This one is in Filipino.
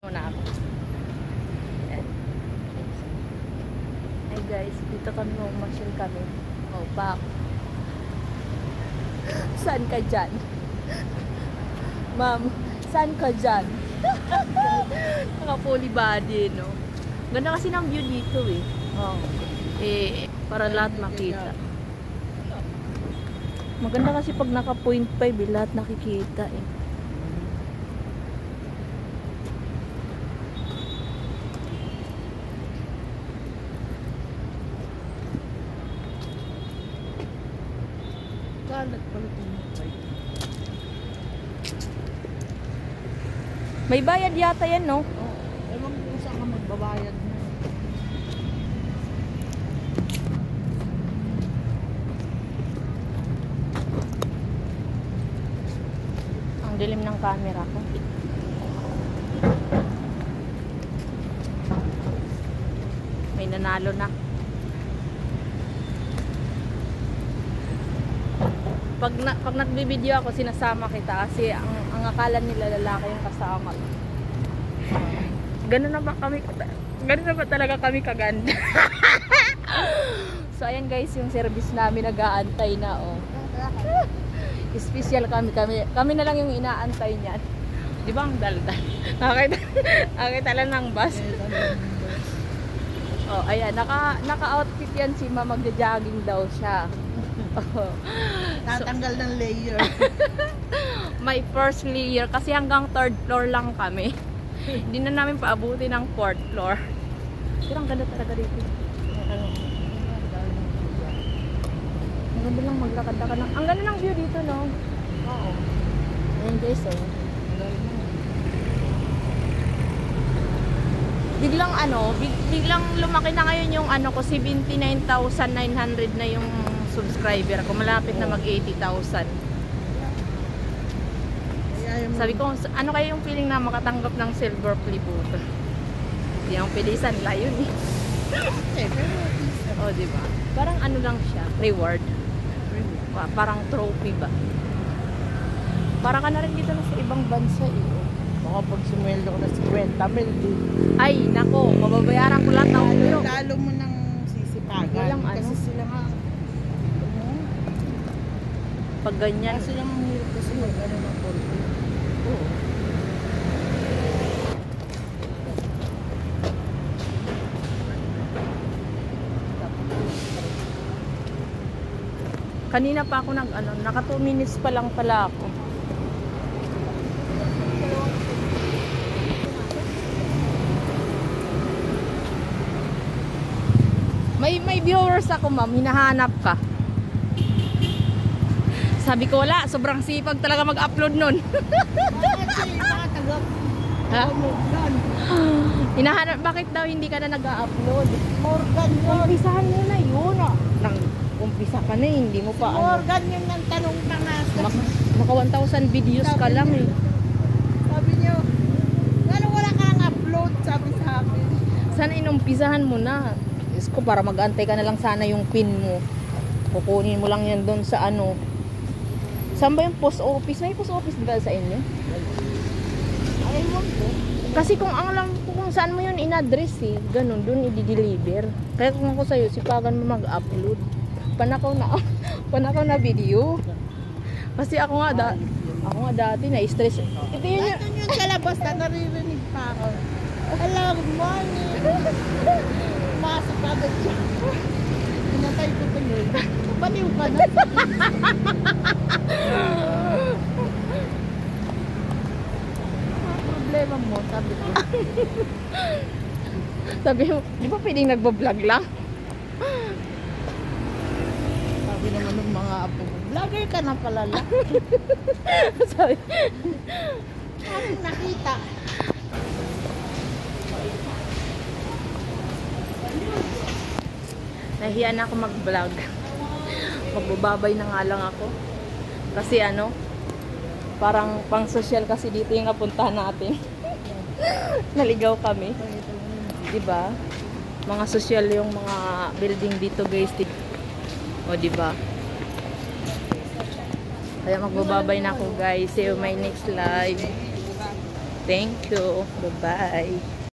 Na ako. Hey guys, dito kami mamasyal kami. Oh, back. Saan ka dyan? Ma'am, saan ka dyan? Naka-fully body, no? Ganda kasi ng view dito eh. Oh. Para lahat makita. Maganda kasi pag naka 0.5 lahat nakikita eh. May bayad yata yan, no? Oo. Ewan ko kung saan ka magbabayad mo. Ang dilim ng camera ko. May nanalo na. Pag nagbibideo ako, sinasama kita kasi ang akala nila lalaki yung kasama. Ganun na ba talaga kami kaganda? So ayan guys, yung service namin nag-aantay na, oh. Special kami na lang yung inaantay niyan. Di ba ang daldal? Nakakita lang ng bus. Oh, ayan, naka-outfit yan si Ma, magja-jogging daw siya. Oh. Tatanggal ng layer. My first layer kasi hanggang 3rd floor lang kami. Hindi na namin paabuti ng 4th floor. Pero ang ganda talaga dito. Ang ganda lang maglakad ka ng. Ang ganda ng view dito, no? Oo. Ayan guys, oh. Biglang lumaki na ngayon yung ko, 79,900 na yung subscriber ko. Malapit na mag 80,000. Sabi ko, ano kaya yung feeling na makatanggap ng silver play button? Yung pilisan la yun eh. Oh, diba? Parang ano lang siya, reward. Parang trophy ba? Para ka na rin dito na sa ibang bansa eh. Baka pag sumweldo ko na 50 mil. Ay, nako, mababayaran ko lahat ng pero Lalo mo ng sisipagan. Walang kasi sila nga. Pag ganyan. Kasi lang ang hirap kasi mag-ano ng polvo. Oo. Kanina pa ako naka 2 minutes pa lang pala ako. May viewers ako, ma'am, hinahanap ka. Sabi ko wala, sobrang sipag talaga mag-upload nun. Ha? Hinahanap, bakit daw hindi ka na nag-upload? Morgan yun. Umpisahan mo na yun. Umpisa ka na, hindi mo pa Morgan yun ng tanong pa nga. Maka 1,000 videos ka lang eh. Sabi niyo, wala ka nang upload, sabi sa akin. Sana inumpisahan mo na. Diyos ko, para mag-antay ka na lang sana yung pin mo. Kukunin mo lang yan doon sa ano. Saan ba yung post office? May post office ba sa inyo? Ayun ko. Kasi kung ang alam ko kung saan mo yun in-address eh. Ganun, doon i-deliver. Kaya kung ako sa'yo, sipagan mo mag-upload. Panakaw na video. Kasi ako nga dati na-stress. Ito yun yung... Ito yun sa labas na naririnig pa ako. Hello, good morning. Masok agad siya. Pinatay ko ito yun. Baliw ka na. Problema mo, sabi ko. Sabi mo, di ba pwedeng nagbablog lang? Sabi naman ng mga apo mo, vlogger ka na pala lang. Sabi, Aking nakita. nahiya na ako mag-vlog. Magbababay na nga lang ako. Kasi parang pang social kasi dito yung napuntahan natin. Naligaw kami. Diba? Mga social yung mga building dito guys. O diba? Kaya magbababay na ako guys. See you my next live. Thank you. Bye-bye.